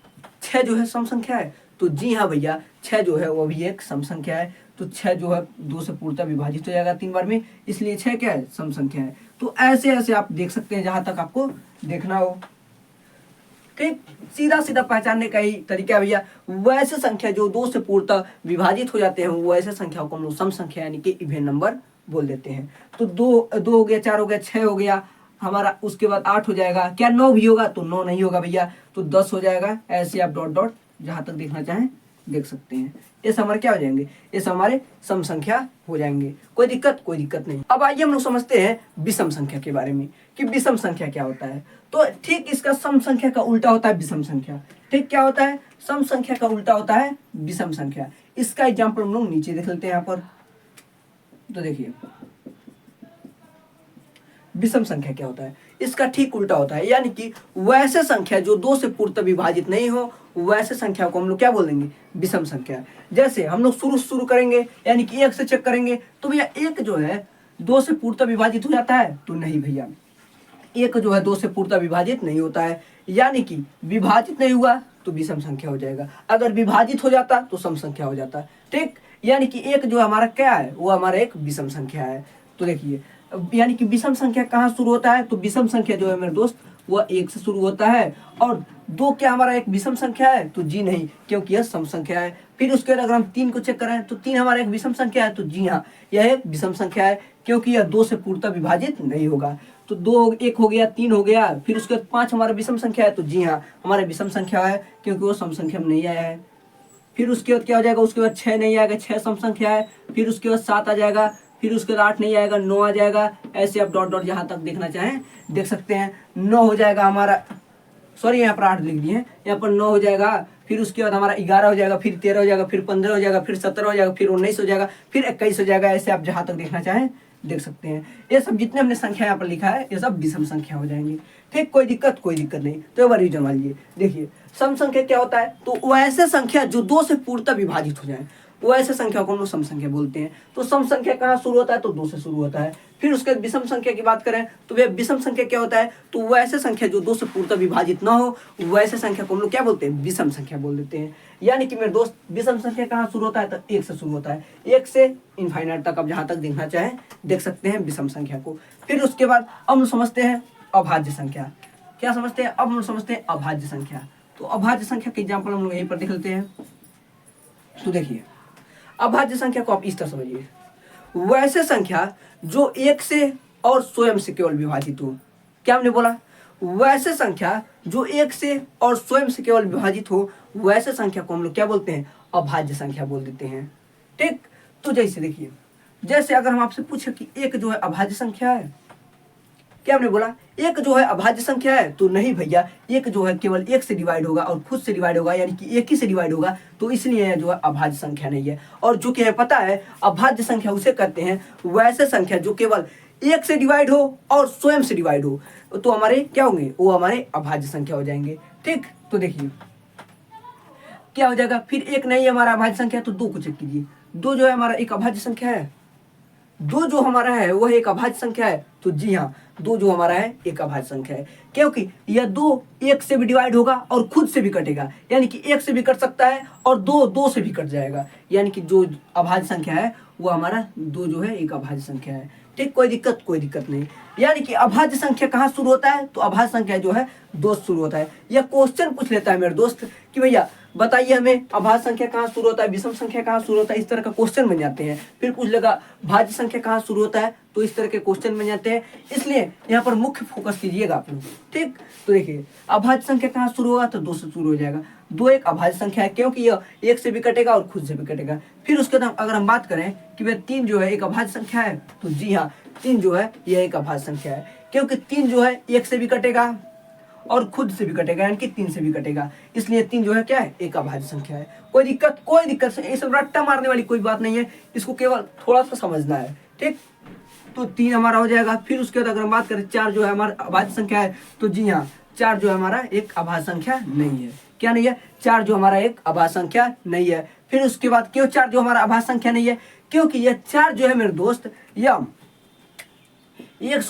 6 जो है सम संख्या है, तो जी हाँ भैया 6 जो है वो भी एक सम संख्या है। तो 6 जो है 2 से पूर्णतः विभाजित हो जाएगा 3 बार में, इसलिए 6 क्या है, सम संख्या है। तो ऐसे ऐसे आप देख सकते हैं जहां तक आपको देखना हो, ठीक। सीधा सीधा पहचानने का ही तरीका है भैया। वैसे संख्या जो 2 से पूर्णतः विभाजित हो जाते हैं वैसे संख्या को हम लोग सम संख्या यानी कि इवन नंबर बोल देते हैं। तो 2 हो गया, 4 हो गया, 6 हो गया हमारा, उसके बाद 8 हो जाएगा। क्या 9 भी होगा, तो 9 नहीं होगा भैया, तो 10 हो जाएगा। ऐसे आप डॉट डॉट जहां तक देखना चाहें देख सकते हैं। ये हमारे क्या हो जाएंगे, ये हमारे सम संख्या हो जाएंगे। कोई दिक्कत, कोई दिक्कत नहीं। अब आइए हम लोग समझते हैं विषम संख्या के बारे में कि विषम संख्या क्या होता है। तो ठीक इसका सम संख्या का उल्टा होता है विषम संख्या, ठीक। क्या होता है, सम संख्या का उल्टा होता है विषम संख्या। इसका एग्जाम्पल हम लोग नीचे देख लेते हैं यहाँ पर। तो देखिए विषम संख्या क्या होता है, इसका ठीक उल्टा होता है, यानी कि वैसे संख्या जो 2 से पूर्णतः विभाजित नहीं हो वैसे संख्या को हम लोग क्या बोल देंगे, विषम संख्या। जैसे हम लोग शुरू करेंगे यानी कि 1 से चेक करेंगे, तो भैया 1 जो है 2 से पूर्णतः विभाजित हो जाता है, तो नहीं भैया 1 जो है 2 से पूर्णतः विभाजित नहीं होता है। यानी कि विभाजित नहीं हुआ तो विषम संख्या हो जाएगा, अगर विभाजित हो जाता तो सम संख्या हो जाता, ठीक। यानी कि 1 जो हमारा क्या है, वो हमारा एक विषम संख्या है। तो देखिए यानी कि विषम संख्या कहाँ शुरू होता है, तो विषम संख्या जो है मेरे दोस्त वह 1 से शुरू होता है। और 2 क्या हमारा एक विषम संख्या है, तो जी नहीं, क्योंकि यह सम संख्या है। फिर उसके बाद अगर हम 3 को चेक करें तो 3 हमारा एक विषम संख्या है, तो जी हाँ यह एक विषम संख्या है, क्योंकि यह 2 से पूर्णतः विभाजित नहीं होगा। तो 2 1 हो गया, 3 हो गया। फिर उसके बाद 5 हमारा विषम संख्या है, तो जी हाँ हमारा विषम संख्या है, क्योंकि वो सम संख्या में नहीं आया है। फिर उसके बाद क्या हो जाएगा, उसके बाद 6 नहीं आएगा, 6 सम संख्या है। फिर उसके बाद 7 आ जाएगा, फिर उसके बाद 8 नहीं आएगा, 9 आ जाएगा। ऐसे आप डॉट डॉट जहां तक देखना चाहें देख सकते हैं। 9 हो जाएगा हमारा, सॉरी यहाँ पर 8 लिख दिए, यहाँ पर 9 हो जाएगा। फिर उसके बाद हमारा 11 हो जाएगा, फिर 13 हो जाएगा, फिर 15 हो जाएगा, फिर 17 हो जाएगा, फिर 19 हो जाएगा, फिर 21 हो जाएगा। ऐसे आप जहां तक देखना चाहें देख सकते हैं। ये सब जितने हमने संख्या यहाँ पर लिखा है ये सब विषम संख्या हो जाएंगे। ठीक, कोई दिक्कत नहीं। तो एक बार रिविजन वालिए। देखिए सम संख्या क्या होता है, तो वैसे संख्या जो 2 से पूर्णतः विभाजित हो जाए वैसे संख्या को हम लोग सम संख्या बोलते हैं। तो सम संख्या कहाँ शुरू होता है, तो 2 से शुरू होता है। फिर उसके बाद विषम संख्या की बात करें तो वह विषम संख्या क्या होता है, तो वैसे संख्या जो 2 से पूर्णतः विभाजित ना हो वैसे संख्या को हम लोग क्या बोलते हैं, विषम संख्या बोल देते हैं। यानी कि मेरे दोस्त विषम संख्या कहाँ शुरू होता है, तो 1 से शुरू होता है, 1 से इनफाइनाइट तक आप जहाँ तक देखना चाहें देख सकते हैं विषम संख्या को। फिर उसके बाद अब हम समझते हैं अभाज्य संख्या। क्या समझते हैं, अब हम समझते हैं अभाज्य संख्या। तो अभाज्य संख्या के एग्जाम्पल हम लोग यहीं पर देख लेते हैं। तो देखिए अभाज्य संख्या को आप इस तरह समझिए, वैसे संख्या जो 1 से और स्वयं से केवल विभाजित हो। क्या हमने बोला, वैसे संख्या जो 1 से और स्वयं से केवल विभाजित हो वैसे संख्या को हम लोग क्या बोलते हैं, अभाज्य संख्या बोल देते हैं। ठीक, तो जैसे देखिए, जैसे अगर हम आपसे पूछे कि 1 जो है अभाज्य संख्या है, क्या हमने बोला 1 जो है अभाज्य संख्या है, तो नहीं भैया, 1 जो है केवल 1 से डिवाइड होगा और खुद से डिवाइड होगा, यानी कि 1 ही से डिवाइड होगा, तो इसलिए जो है अभाज्य संख्या नहीं है। और जो कि है पता है अभाज्य संख्या उसे कहते हैं वैसे संख्या जो केवल 1 से डिवाइड हो और स्वयं से डिवाइड हो, तो हमारे क्या होंगे, वो हमारे अभाज्य संख्या हो जाएंगे। ठीक, तो देखिए क्या हो जाएगा, फिर 1 नहीं है हमारा अभाज्य संख्या, तो 2 को चेक कीजिए। 2 जो है हमारा एक अभाज्य संख्या है, 2 जो हमारा है वह एक अभाज्य संख्या है। तो जी हाँ, 2 जो हमारा है एक अभाज्य संख्या है, क्योंकि यह 2 1 से भी डिवाइड होगा और खुद से भी कटेगा, यानी कि 1 से भी कट सकता है और 2 से भी कट जाएगा, यानी कि जो अभाज्य संख्या है वो हमारा 2 जो है एक अभाज्य संख्या है। ठीक, कोई दिक्कत नहीं। यानी कि अभाज्य संख्या कहाँ शुरू होता है, तो अभाज्य संख्या जो है 2 से शुरू होता है। यह क्वेश्चन पूछ लेता है मेरे दोस्त कि भैया बताइए हमें अभाज्य संख्या कहाँ शुरू होता है, विषम संख्या कहाँ शुरू होता है, इस तरह का क्वेश्चन बन जाते हैं। फिर पूछ लेगा भाज्य संख्या कहाँ शुरू होता है, तो इस तरह के क्वेश्चन बन जाते हैं। इसलिए यहाँ पर मुख्य फोकस कीजिएगा आप लोग। ठीक, तो देखिए अभाज्य संख्या कहाँ शुरू होगा, तो 2 से शुरू हो जाएगा। 2 एक अभाज्य संख्या है, क्योंकि यह 1 से भी कटेगा और खुद से भी कटेगा। फिर उसके बाद अगर हम बात करें कि वह 3 जो है एक अभाज्य संख्या है, तो जी हाँ 3 जो है यह एक अभाज्य संख्या है, क्योंकि 3 जो है 1 से भी कटेगा और खुद से भी कटेगा, यानी कि 3 से भी कटेगा, इसलिए 3 जो है क्या है, एक अभाज्य संख्या है। कोई दिक्कत नहीं, इस रट्टा मारने वाली कोई बात नहीं है, इसको केवल थोड़ा सा समझना है। ठीक, तो 3 हमारा हो जाएगा। फिर उसके बाद अगर हम बात करें 4 जो है हमारा अभाज्य संख्या है, तो जी हाँ 4 जो है हमारा एक अभाज्य संख्या नहीं है। क्या नहीं है, 4 जो हमारा एक अभाज्य संख्या नहीं है। फिर उसके बाद क्यों 4 जो हमारा अभाज्य संख्या नहीं है, क्योंकि यह 4 जो है मेरे दोस्त यह 1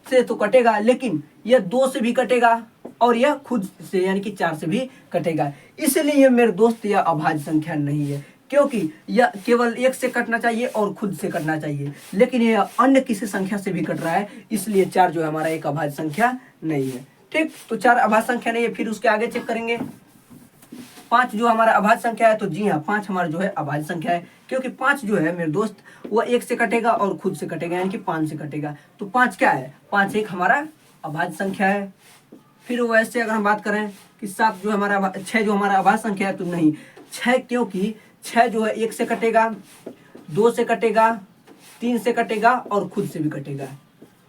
से तो कटेगा, लेकिन यह 2 से भी कटेगा और यह खुद से यानी कि 4 से भी कटेगा, इसलिए मेरे दोस्त यह अभाज्य संख्या नहीं है, क्योंकि यह केवल 1 से कटना चाहिए और खुद से कटना चाहिए, लेकिन यह अन्य किसी संख्या से भी कट रहा है, इसलिए 4 जो है हमारा एक अभाज्य संख्या नहीं है। ठीक, तो 4 अभाज्य संख्या नहीं है। फिर उसके आगे चेक करेंगे 5 जो हमारा अभाज्य संख्या है, तो जी हाँ 5 हमारा जो है अभाज्य संख्या है, क्योंकि 5 जो है मेरे दोस्त वह 1 से कटेगा और खुद से कटेगा, यानी कि 5 से कटेगा, तो 5 क्या है, 5 एक हमारा अभाज्य संख्या है। फिर वैसे अगर हम बात करें कि 7 जो हमारा 6 जो हमारा अभाज्य संख्या है, तो नहीं 6, क्योंकि 6 जो है 1 से कटेगा, 2 से कटेगा, 3 से कटेगा और खुद से भी कटेगा,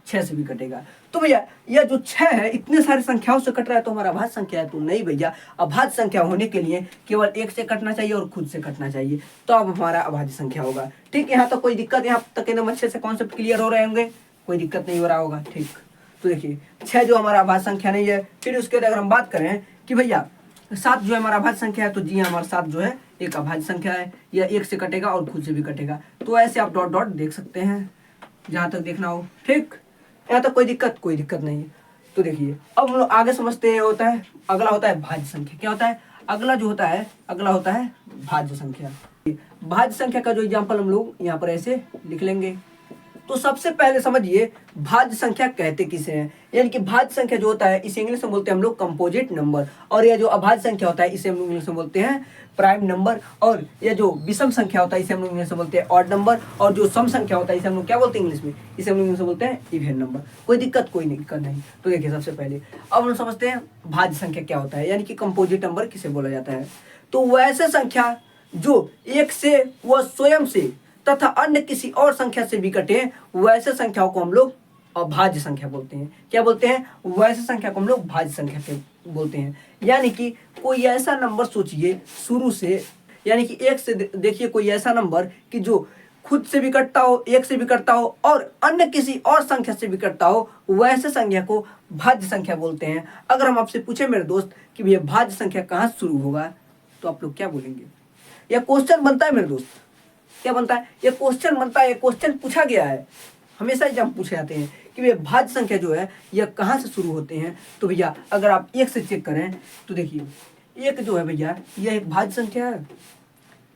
6 से भी कटेगा। तो भैया यह जो 6 है इतने सारी संख्याओं से कट रहा है, तो हमारा अभाज्य संख्या है, तो नहीं भैया, अभाज्य संख्या होने के लिए केवल 1 से कटना चाहिए और खुद से कटना चाहिए, तो अब हमारा अभाज्य संख्या होगा। ठीक, यहाँ तक कोई दिक्कत, यहाँ तक एकदम अच्छे से कॉन्सेप्ट क्लियर हो रहे होंगे, कोई दिक्कत नहीं हो रहा होगा। ठीक, तो देखिए 6 जो हमारा अभाज्य संख्या नहीं है। फिर उसके बाद अगर हम बात करें कि भैया 7 जो है हमारा अभाज्य संख्या है, तो जी हमारा 7 जो है एक अभाज्य संख्या है, यह 1 से कटेगा और खुद से भी कटेगा, तो ऐसे आप डॉट डॉट देख सकते हैं जहाँ तक देखना हो। ठीक, यहाँ तक कोई दिक्कत नहीं है। तो देखिए अब हम लोग आगे समझते हैं, होता है अगला होता है भाज्य संख्या। क्या होता है अगला जो होता है, अगला होता है भाज्य संख्या। भाज्य संख्या का जो एग्जाम्पल हम लोग यहाँ पर ऐसे लिख लेंगे। तो सबसे पहले समझिए भाज्य संख्या कहते किसे हैं, यानी कि भाज्य संख्या जो होता है इसे इंग्लिश में बोलते हैं हम लोग कंपोजिट नंबर, और यह जो अभाज्य संख्या होता है इसे हम लोग इंग्लिश में बोलते हैं प्राइम नंबर, और यह जो विषम संख्या होता है इसे हम लोग इंग्लिश में बोलते हैं ऑड नंबर, और जो सम संख्या होता है इसे हम लोग क्या बोलते हैं इंग्लिश में, इसे हम लोग इंग्लिश में बोलते हैं इवन नंबर। कोई दिक्कत नहीं। तो देखिए सबसे पहले अब हम समझते हैं भाज्य संख्या क्या होता है, यानी कि कंपोजिट नंबर किसे बोला जाता है। तो वैसे संख्या जो 1 से व स्वयं से तथा अन्य किसी और संख्या से भी कटे वैसे संख्याओं को हम लोग अभाज्य संख्या बोलते हैं। क्या बोलते हैं, वैसे संख्या को हम लोग भाज्य संख्या के बोलते हैं। यानी कि कोई ऐसा नंबर सोचिए शुरू से, यानी कि 1 से देखिए कोई ऐसा नंबर कि जो खुद से भी कटता हो, एक से भी कटता हो और अन्य किसी और संख्या से भी कटता हो, वैसे संख्या को भाज्य संख्या बोलते हैं। अगर हम आपसे पूछे मेरे दोस्त कि भैया भाज्य संख्या कहाँ से शुरू होगा, तो आप लोग क्या बोलेंगे? यह क्वेश्चन बनता है मेरे दोस्त, क्या बनता है? यह क्वेश्चन बनता है, यह क्वेश्चन पूछा गया है, हमेशा एग्जाम पूछे जाते हैं कि भैया भाज्य संख्या जो है यह कहाँ से शुरू होते हैं। तो भैया अगर आप एक से चेक करें तो देखिए एक जो है भैया यह एक भाज्य संख्या है।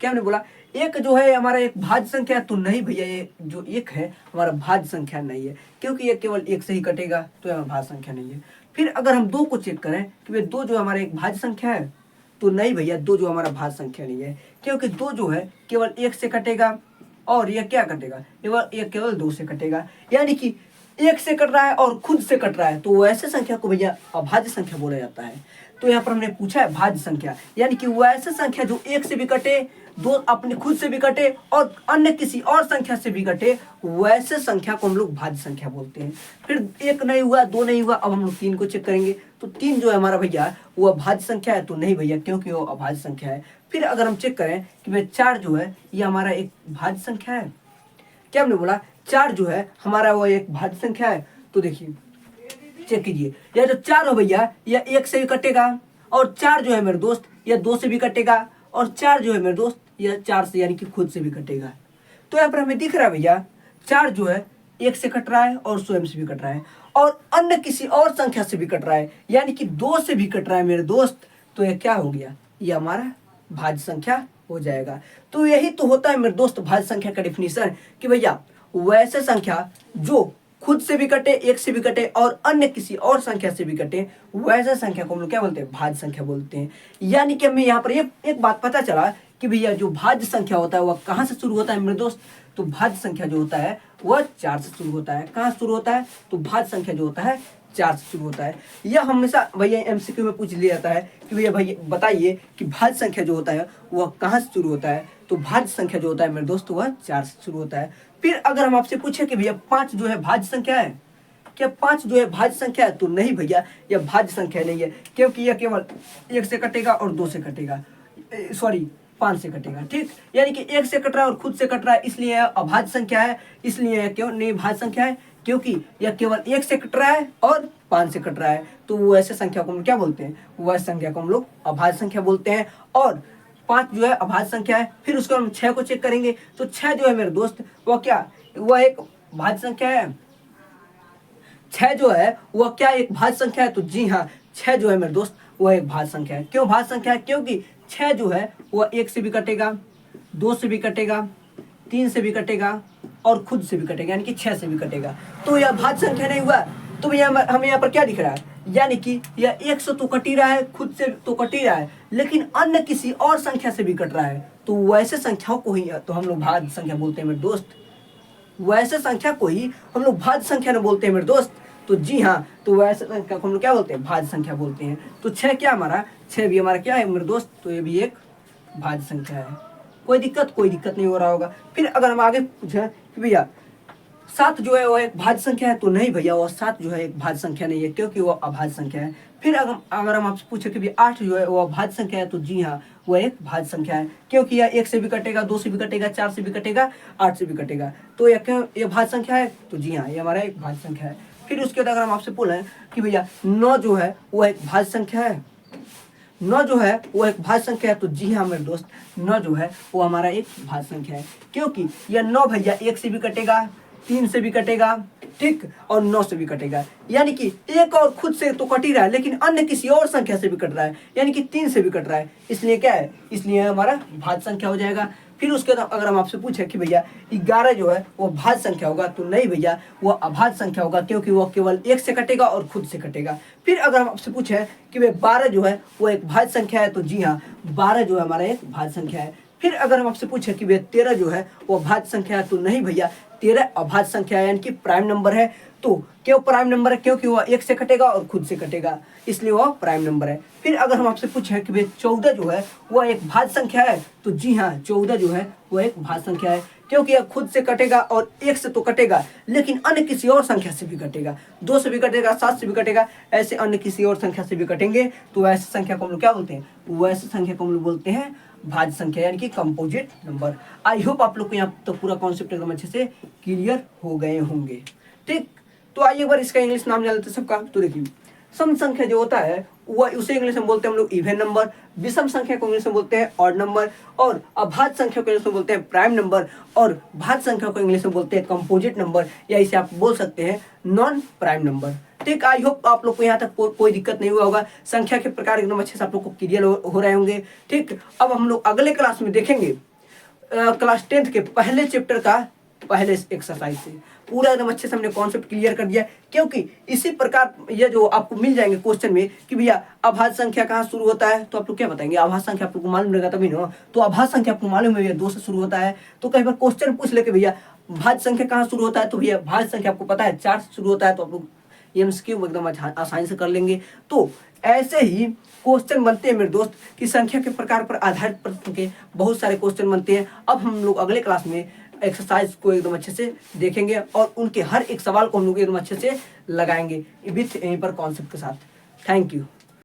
क्या हमने बोला? एक जो है हमारा एक भाज्य संख्या है, तो नहीं भैया ये जो एक है हमारा भाज्य संख्या नहीं है, क्योंकि ये केवल एक से ही कटेगा, तो यह भाज्य संख्या नहीं है। फिर अगर हम दो को चेक करें कि भैया दो जो हमारा एक भाज्य संख्या है, तो नहीं भैया दो जो हमारा भाज्य संख्या नहीं है, क्योंकि दो जो है केवल एक से कटेगा और यह क्या कटेगा, ये केवल दो से कटेगा। यानी कि एक से कट रहा है और खुद से कट रहा है, तो वैसे संख्या को भैया अभाज्य संख्या बोला जाता है। तो यहाँ पर हमने पूछा है भाज्य संख्या, यानी कि वैसे संख्या जो एक से भी कटे, दो अपने खुद से भी कटे और अन्य किसी और संख्या से भी कटे, वैसे संख्या को हम लोग भाज्य संख्या बोलते हैं। फिर एक नहीं हुआ, दो नहीं हुआ, अब हम लोग तीन को चेक करेंगे, तो तीन जो है हमारा भैया वो अभाज्य संख्या है, तो नहीं भैया क्योंकि वो अभाज्य संख्या है। फिर अगर हम चेक करें कि भाई चार जो है ये हमारा एक भाज्य संख्या है, क्या हमने बोला? चार जो है हमारा वो एक भाज्य संख्या है। तो देखिए चेक कीजिए, यह जो चार हो भैया यह एक से भी कटेगा, और चार जो है मेरे दोस्त यह दो से भी कटेगा, और चार जो है मेरे दोस्त यह चार से यानी कि खुद से भी कटेगा। तो यहाँ पर हमें दिख रहा है भैया चार जो है एक से कट रहा है और स्वयं से भी कट रहा है और अन्य किसी और संख्या से भी कट रहा है, यानी कि दो से भी कट रहा है मेरे दोस्त। तो यह क्या हो गया? यह हमारा भाज्य संख्या हो जाएगा। तो यही तो होता है मेरे दोस्त भाज्य संख्या का डिफिनीशन कि भैया वैसे संख्या जो खुद से भी कटे, एक से भी कटे और अन्य किसी और संख्या से भी कटे, वैसे संख्या को हम लोग क्या बोलते हैं? भाज्य संख्या बोलते हैं। यानी कि हमें यहाँ पर एक बात पता चला कि भैया जो भाज्य संख्या होता है वह कहाँ से शुरू होता है मेरे दोस्त? तो भाज्य संख्या जो होता है वह चार से शुरू होता है। कहाँ शुरू होता है? तो भाज्य संख्या जो होता है चार से शुरू होता है। यह हमेशा भैया एमसीक्यू में पूछ लिया जाता है कि भैया बताइए कि भाज्य संख्या जो होता है वह कहाँ से शुरू होता है? तो भाज्य संख्या जो होता है मेरे दोस्त वह चार से शुरू होता है। फिर अगर हम आपसे पूछे कि भैया पाँच जो है भाज्य संख्या है, क्या पाँच जो है भाज्य संख्या है? तो नहीं भैया यह भाज्य संख्या नहीं है, क्योंकि यह केवल एक से कटेगा और दो से कटेगा, सॉरी पाँच से कटेगा। ठीक, यानी कि एक से कट रहा है और खुद से कट रहा है, इसलिए यह अभाज्य संख्या है। इसलिए क्यों नहीं भाज्य संख्या है? क्योंकि यह केवल एक से कट रहा है और पाँच से कट रहा है, तो वो ऐसे संख्या को हम क्या बोलते हैं? वह संख्या को हम लोग अभाज्य संख्या बोलते हैं। और पाँच जो है अभाज्य संख्या है। फिर उसको हम छः को चेक करेंगे, तो छः जो है मेरे दोस्त वह क्या, वह एक भाज्य संख्या है। छः जो है वह क्या एक भाज्य संख्या है? तो जी हाँ, छः जो है मेरे दोस्त वह एक भाज्य संख्या है। क्यों भाज्य संख्या है? क्योंकि छः जो है वह एक से भी कटेगा, दो से भी कटेगा, तीन से भी कटेगा और खुद से भी कटेगा, यानी कि छः से भी कटेगा। तो यह भाज्य संख्या नहीं हुआ। तो भैया हमें यहाँ पर क्या दिख रहा है? यानी कि यह एक से तो कट ही रहा है, खुद से तो कट ही रहा है, लेकिन अन्य किसी और संख्या से भी कट रहा है, तो वैसे संख्याओं को ही तो हम लोग भाज्य संख्या बोलते हैं मेरे दोस्त। वैसे संख्या को ही हम लोग भाज्य संख्या नहीं बोलते हैं मेरे दोस्त। तो जी हाँ, तो वैसे संख्या को हम लोग क्या बोलते हैं? भाज्य संख्या बोलते हैं। तो छः क्या हमारा, छः भी हमारा क्या है मेरे दोस्त? तो ये भी एक भाज्य संख्या है। कोई दिक्कत नहीं हो रहा होगा। फिर अगर हम आगे पूछें कि भैया सात जो है वो एक भाज्य संख्या है, तो नहीं भैया वो सात जो है एक भाज्य संख्या नहीं है, क्योंकि वो अभाज्य संख्या है। फिर अगर हम आपसे पूछे कि भैया आठ जो है वो भाज्य संख्या है, तो जी हाँ वो एक भाज्य संख्या है, क्योंकि यह एक से भी कटेगा, दो से भी कटेगा, चार से भी कटेगा, आठ से भी कटेगा, तो यह क्यों ये भाज्य संख्या है? तो जी हाँ ये हमारा एक भाज्य संख्या है। फिर उसके बाद अगर हम आपसे बोलें कि भैया नौ जो है वो एक भाज्य संख्या है, नौ जो है वो एक भाज्य संख्या है, तो जी हाँ मेरे दोस्त नौ जो है वो हमारा एक भाज्य संख्या है, क्योंकि यह नौ भैया एक से भी कटेगा, तीन से भी कटेगा, ठीक, और नौ से भी कटेगा, यानी कि एक और खुद से तो कट ही रहा है, लेकिन अन्य किसी और संख्या से भी कट रहा है, यानी कि तीन से भी कट रहा है, इसलिए क्या है? इसलिए हमारा भाज्य संख्या हो जाएगा। फिर उसके बाद अगर हम आपसे पूछे कि भैया 11 जो है वो भाज्य संख्या होगा, तो नहीं भैया वो अभाज्य संख्या होगा, क्योंकि वो केवल एक से कटेगा और खुद से कटेगा। फिर अगर हम आपसे पूछे कि भाई 12 जो है वो एक भाज्य संख्या है, तो जी हाँ 12 जो है हमारा एक भाज्य संख्या है। फिर अगर हम आपसे पूछे कि भैया 13 जो है वो भाज्य संख्या है, तो नहीं भैया 13 अभाज्य संख्या है, यानी कि प्राइम नंबर है। तो क्यों प्राइम नंबर है? क्योंकि वह एक से कटेगा और खुद से कटेगा, इसलिए वह प्राइम नंबर है। फिर अगर हम आपसे पूछे कि भाई 14 जो है वह एक भाज्य संख्या है, तो जी हाँ 14 जो है वह एक भाज्य संख्या है, क्योंकि यह खुद से कटेगा और एक से तो कटेगा, लेकिन अन्य किसी और संख्या से भी कटेगा, दो से भी कटेगा, सात से भी कटेगा, ऐसे अन्य किसी और संख्या से भी कटेंगे, तो ऐसे संख्या को हम लोग क्या बोलते हैं? वैसे संख्या को हम लोग बोलते हैं भाज्य संख्या यानी कि कंपोजिट नंबर। आई होप आप लोग को यहाँ तो पूरा कॉन्सेप्ट एकदम अच्छे से क्लियर हो गए होंगे। ठीक, तो आइए एक बार इसका इंग्लिश नाम जान लेते हैं सबका। तो देखिए, सम संख्या जो होता है वह उसे इंग्लिश में बोलते हैं हम लोग इवन नंबर, विषम संख्या को इंग्लिश में बोलते हैं ऑड नंबर, और अभाज्य संख्या को इंग्लिश में बोलते हैं प्राइम नंबर, और भाज्य संख्या को इंग्लिश में बोलते हैं कंपोजिट नंबर, या इसे आप बोल सकते हैं नॉन प्राइम नंबर। ठीक, आई होप आप लोग को यहाँ तक कोई दिक्कत नहीं हुआ होगा। संख्या के प्रकार एकदम अच्छे से आप लोग को क्लियर हो रहे होंगे। ठीक, अब हम लोग अगले क्लास में देखेंगे क्लास 10th के पहले चैप्टर का पहले एक्सरसाइज से पूरा एकदम अच्छे से हमने कॉन्सेप्ट क्लियर कर दिया, क्योंकि इसी प्रकार ये जो आपको मिल जाएंगे क्वेश्चन में कि भैया अभाज्य संख्या कहाँ शुरू होता है, तो आप लोग क्या बताएंगे, अभाज्य संख्या आप लोग को मालूम रहेगा तभी ना। तो अभाज्य संख्या आपको मालूम है भैया 2 से शुरू होता है। तो कई बार क्वेश्चन पूछ ले कि भैया भाज्य संख्या कहाँ शुरू होता है, तो भैया भाज्य संख्या आपको पता है 4 से शुरू होता है, तो आप लोग एमसीक्यू एकदम आसानी से कर लेंगे। तो ऐसे ही क्वेश्चन बनते हैं मेरे दोस्त कि संख्या के प्रकार पर आधारित प्रश्न के बहुत सारे क्वेश्चन बनते हैं। अब हम लोग अगले क्लास में एक्सरसाइज को एकदम अच्छे से देखेंगे और उनके हर एक सवाल को हम लोग एकदम अच्छे से लगाएंगे विथ यहीं पर कॉन्सेप्ट के साथ। Thank you.